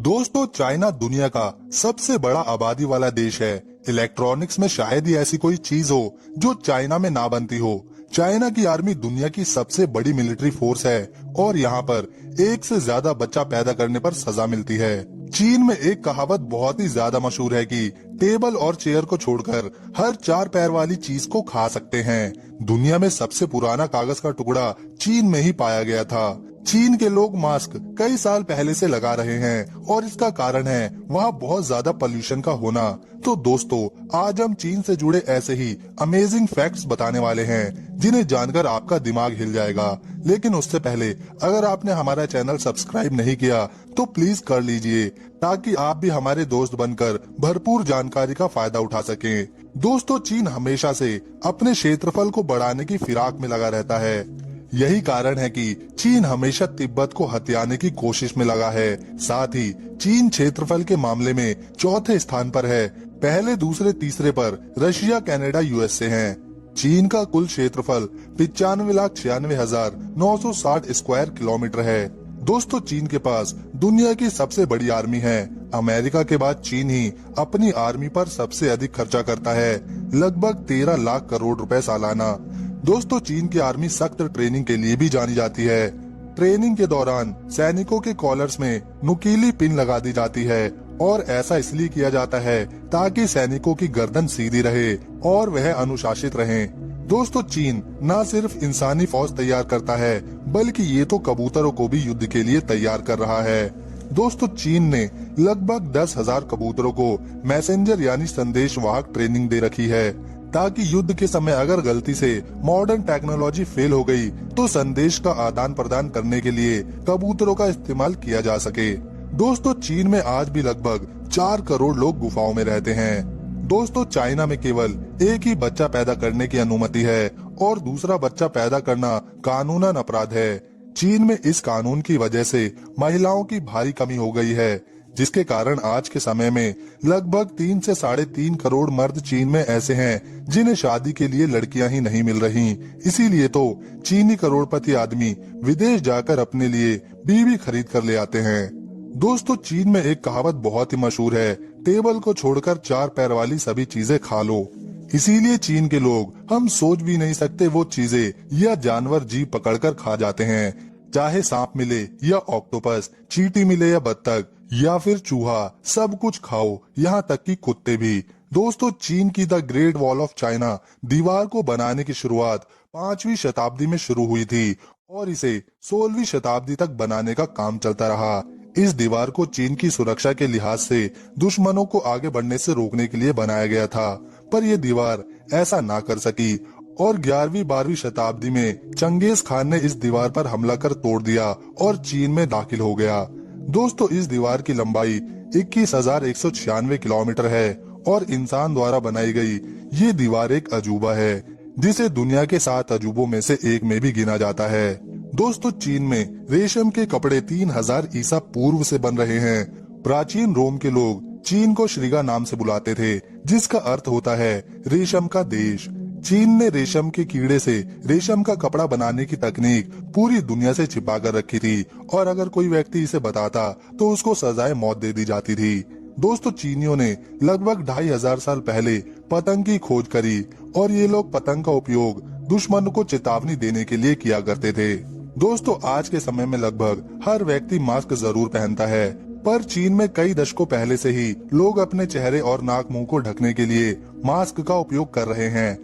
दोस्तों, चाइना दुनिया का सबसे बड़ा आबादी वाला देश है। इलेक्ट्रॉनिक्स में शायद ही ऐसी कोई चीज हो जो चाइना में ना बनती हो। चाइना की आर्मी दुनिया की सबसे बड़ी मिलिट्री फोर्स है और यहाँ पर एक से ज्यादा बच्चा पैदा करने पर सजा मिलती है। चीन में एक कहावत बहुत ही ज्यादा मशहूर है कि टेबल और चेयर को छोड़कर हर चार पैर वाली चीज को खा सकते हैं। दुनिया में सबसे पुराना कागज का टुकड़ा चीन में ही पाया गया था। चीन के लोग मास्क कई साल पहले से लगा रहे हैं और इसका कारण है वहाँ बहुत ज्यादा पोल्यूशन का होना। तो दोस्तों, आज हम चीन से जुड़े ऐसे ही अमेजिंग फैक्ट्स बताने वाले हैं जिन्हें जानकर आपका दिमाग हिल जाएगा। लेकिन उससे पहले अगर आपने हमारा चैनल सब्सक्राइब नहीं किया तो प्लीज कर लीजिए ताकि आप भी हमारे दोस्त बनकर भरपूर जानकारी का फायदा उठा सकें। दोस्तों, चीन हमेशा से अपने क्षेत्रफल को बढ़ाने की फिराक में लगा रहता है। यही कारण है कि चीन हमेशा तिब्बत को हथियाने की कोशिश में लगा है। साथ ही चीन क्षेत्रफल के मामले में चौथे स्थान पर है। पहले, दूसरे, तीसरे पर रशिया, कनाडा, यूएसए हैं। चीन का कुल क्षेत्रफल 95,96,960 स्क्वायर किलोमीटर है। दोस्तों, चीन के पास दुनिया की सबसे बड़ी आर्मी है। अमेरिका के बाद चीन ही अपनी आर्मी पर सबसे अधिक खर्चा करता है, लगभग 13 लाख करोड़ रुपए सालाना। दोस्तों, चीन की आर्मी सख्त ट्रेनिंग के लिए भी जानी जाती है। ट्रेनिंग के दौरान सैनिकों के कॉलर्स में नुकीली पिन लगा दी जाती है और ऐसा इसलिए किया जाता है ताकि सैनिकों की गर्दन सीधी रहे और वह अनुशासित रहें। दोस्तों, चीन न सिर्फ इंसानी फौज तैयार करता है बल्कि ये तो कबूतरों को भी युद्ध के लिए तैयार कर रहा है। दोस्तों, चीन ने लगभग 10,000 कबूतरों को मैसेंजर यानी संदेश वाहक ट्रेनिंग दे रखी है ताकि युद्ध के समय अगर गलती से मॉडर्न टेक्नोलॉजी फेल हो गई तो संदेश का आदान प्रदान करने के लिए कबूतरों का इस्तेमाल किया जा सके। दोस्तों, चीन में आज भी लगभग 4 करोड़ लोग गुफाओं में रहते हैं। दोस्तों, चाइना में केवल एक ही बच्चा पैदा करने की अनुमति है और दूसरा बच्चा पैदा करना कानूनन अपराध है। चीन में इस कानून की वजह से महिलाओं की भारी कमी हो गई है, जिसके कारण आज के समय में लगभग 3 से 3.5 करोड़ मर्द चीन में ऐसे हैं जिन्हें शादी के लिए लड़कियां ही नहीं मिल रही। इसीलिए तो चीनी करोड़पति आदमी विदेश जाकर अपने लिए बीवी खरीद कर ले आते हैं। दोस्तों, चीन में एक कहावत बहुत ही मशहूर है, टेबल को छोड़कर चार पैर वाली सभी चीजें खा लो। इसीलिए चीन के लोग हम सोच भी नहीं सकते वो चीजें या जानवर जीभ पकड़कर खा जाते हैं, चाहे सांप मिले या ऑक्टोपस, चींटी मिले या बत्तख या फिर चूहा, सब कुछ खाओ, यहाँ तक कि कुत्ते भी। दोस्तों, चीन की the great wall of China दीवार को बनाने की शुरुआत 5वीं शताब्दी में शुरू हुई थी और इसे 16वीं शताब्दी तक बनाने का काम चलता रहा। इस दीवार को चीन की सुरक्षा के लिहाज से दुश्मनों को आगे बढ़ने से रोकने के लिए बनाया गया था, पर यह दीवार ऐसा ना कर सकी और 11वीं-12वीं शताब्दी में चंगेज खान ने इस दीवार पर हमला कर तोड़ दिया और चीन में दाखिल हो गया। दोस्तों, इस दीवार की लंबाई 21,196 किलोमीटर है और इंसान द्वारा बनाई गई ये दीवार एक अजूबा है जिसे दुनिया के 7 अजूबों में से एक में भी गिना जाता है। दोस्तों, चीन में रेशम के कपड़े 3000 ईसा पूर्व से बन रहे हैं। प्राचीन रोम के लोग चीन को श्रीगा नाम से बुलाते थे, जिसका अर्थ होता है रेशम का देश। चीन ने रेशम के कीड़े से रेशम का कपड़ा बनाने की तकनीक पूरी दुनिया से छिपा कर रखी थी और अगर कोई व्यक्ति इसे बताता तो उसको सजाए मौत दे दी जाती थी। दोस्तों, चीनियों ने लगभग 2500 साल पहले पतंग की खोज करी और ये लोग पतंग का उपयोग दुश्मन को चेतावनी देने के लिए किया करते थे। दोस्तों, आज के समय में लगभग हर व्यक्ति मास्क जरूर पहनता है, पर चीन में कई दशकों पहले से ही लोग अपने चेहरे और नाक मुंह को ढकने के लिए मास्क का उपयोग कर रहे हैं।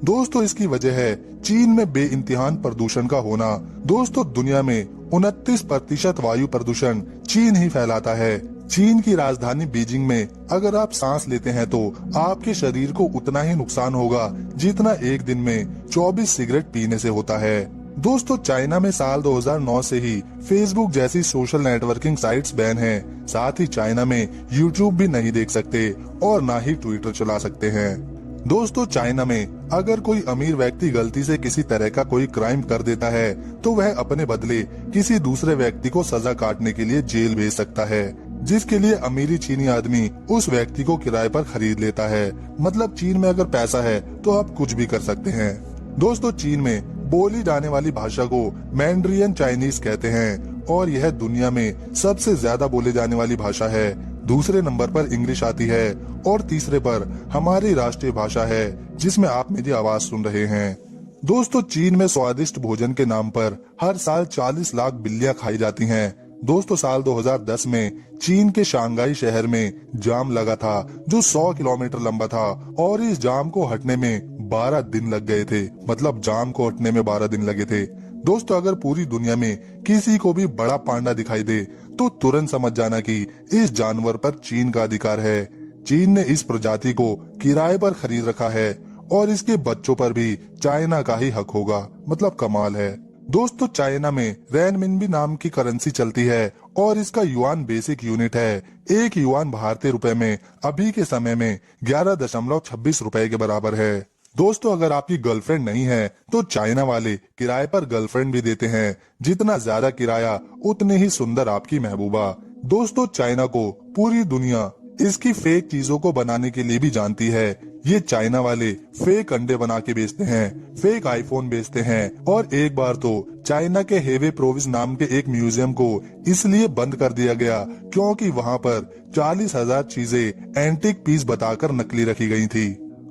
दोस्तों, इसकी वजह है चीन में बेइंतहान प्रदूषण का होना। दोस्तों, दुनिया में 29% वायु प्रदूषण चीन ही फैलाता है। चीन की राजधानी बीजिंग में अगर आप सांस लेते हैं तो आपके शरीर को उतना ही नुकसान होगा जितना एक दिन में 24 सिगरेट पीने से होता है। दोस्तों, चाइना में साल 2009 से ही फेसबुक जैसी सोशल नेटवर्किंग साइट्स बैन हैं। साथ ही चाइना में यूट्यूब भी नहीं देख सकते और ना ही ट्विटर चला सकते हैं। दोस्तों, चाइना में अगर कोई अमीर व्यक्ति गलती से किसी तरह का कोई क्राइम कर देता है तो वह अपने बदले किसी दूसरे व्यक्ति को सजा काटने के लिए जेल भेज सकता है, जिसके लिए अमीरी चीनी आदमी उस व्यक्ति को किराए पर खरीद लेता है। मतलब चीन में अगर पैसा है तो आप कुछ भी कर सकते हैं। दोस्तों, चीन में बोली जाने वाली भाषा को मैंड्रियन चाइनीज कहते हैं और यह दुनिया में सबसे ज्यादा बोले जाने वाली भाषा है। दूसरे नंबर पर इंग्लिश आती है और तीसरे पर हमारी राष्ट्रीय भाषा है जिसमें आप मेरी आवाज सुन रहे हैं। दोस्तों, चीन में स्वादिष्ट भोजन के नाम पर हर साल 40 लाख बिल्लियां खाई जाती हैं। दोस्तों, साल 2010 में चीन के शंघाई शहर में जाम लगा था जो 100 किलोमीटर लंबा था और इस जाम को हटने में 12 दिन लग गए थे। मतलब जाम को हटने में 12 दिन लगे थे। दोस्तों, अगर पूरी दुनिया में किसी को भी बड़ा पांडा दिखाई दे तो तुरंत समझ जाना कि इस जानवर पर चीन का अधिकार है। चीन ने इस प्रजाति को किराए पर खरीद रखा है और इसके बच्चों पर भी चाइना का ही हक होगा। मतलब कमाल है। दोस्तों, चाइना में रेनमिनबी नाम की करेंसी चलती है और इसका युआन बेसिक यूनिट है। एक युआन भारतीय रुपए में अभी के समय में 11.26 रुपए के बराबर है। दोस्तों, अगर आपकी गर्लफ्रेंड नहीं है तो चाइना वाले किराए पर गर्लफ्रेंड भी देते हैं। जितना ज्यादा किराया उतने ही सुंदर आपकी महबूबा। दोस्तों, चाइना को पूरी दुनिया इसकी फेक चीजों को बनाने के लिए भी जानती है। ये चाइना वाले फेक अंडे बना के बेचते हैं, फेक आईफोन बेचते हैं और एक बार तो चाइना के हेवे प्रोविंस नाम के एक म्यूजियम को इसलिए बंद कर दिया गया क्योंकि वहाँ पर 40,000 चीजें एंटीक पीस बताकर नकली रखी गई थी।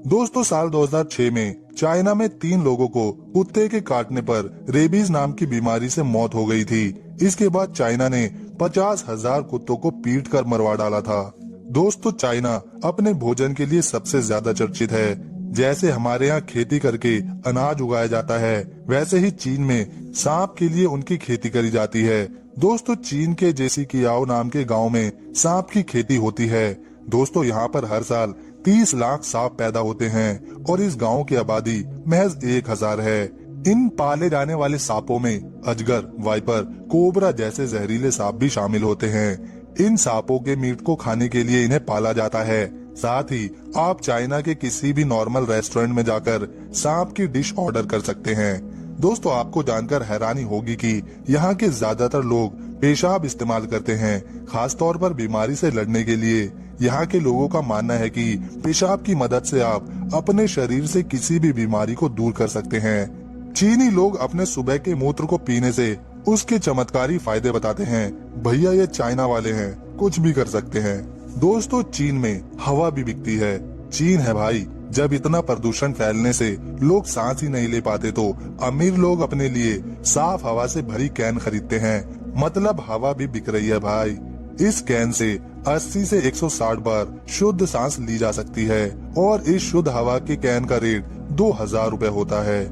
दोस्तों, साल 2006 में चाइना में 3 लोगों को कुत्ते के काटने पर रेबीज नाम की बीमारी से मौत हो गई थी। इसके बाद चाइना ने 50,000 कुत्तों को पीट कर मरवा डाला था। दोस्तों, चाइना अपने भोजन के लिए सबसे ज्यादा चर्चित है। जैसे हमारे यहाँ खेती करके अनाज उगाया जाता है, वैसे ही चीन में सांप के लिए उनकी खेती करी जाती है। दोस्तों, चीन के जेसिकियाओ नाम के गांव में सांप की खेती होती है। दोस्तों, यहाँ पर हर साल 30 लाख सांप पैदा होते हैं और इस गांव की आबादी महज 1000 है। इन पाले जाने वाले सांपों में अजगर, वाइपर, कोबरा जैसे जहरीले सांप भी शामिल होते हैं। इन सांपों के मीट को खाने के लिए इन्हें पाला जाता है। साथ ही आप चाइना के किसी भी नॉर्मल रेस्टोरेंट में जाकर सांप की डिश ऑर्डर कर सकते हैं। दोस्तों, आपको जानकर हैरानी होगी कि यहाँ के ज्यादातर लोग पेशाब इस्तेमाल करते हैं, खास तौर पर बीमारी से लड़ने के लिए। यहाँ के लोगों का मानना है कि पेशाब की मदद से आप अपने शरीर से किसी भी बीमारी को दूर कर सकते हैं। चीनी लोग अपने सुबह के मूत्र को पीने से उसके चमत्कारी फायदे बताते हैं। भैया, ये चाइना वाले हैं, कुछ भी कर सकते हैं। दोस्तों, चीन में हवा भी बिकती है। चीन है भाई, जब इतना प्रदूषण फैलने से लोग सांस ही नहीं ले पाते तो अमीर लोग अपने लिए साफ हवा से भरी कैन खरीदते हैं। मतलब हवा भी बिक रही है भाई। इस कैन से 80 से 160 बार शुद्ध सांस ली जा सकती है और इस शुद्ध हवा के कैन का रेट 2000 रुपए होता है।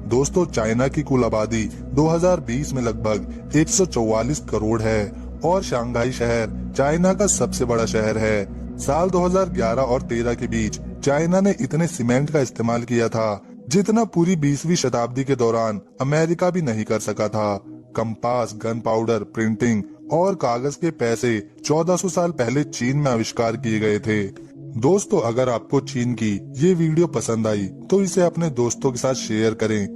दोस्तों, चाइना की कुल आबादी 2020 में लगभग 144 करोड़ है और शंघाई शहर चाइना का सबसे बड़ा शहर है। साल 2011 और 13 के बीच चाइना ने इतने सीमेंट का इस्तेमाल किया था जितना पूरी 20वीं शताब्दी के दौरान अमेरिका भी नहीं कर सका था। कंपास, गन पाउडर, प्रिंटिंग और कागज के पैसे 1400 साल पहले चीन में आविष्कार किए गए थे। दोस्तों, अगर आपको चीन की ये वीडियो पसंद आई तो इसे अपने दोस्तों के साथ शेयर करें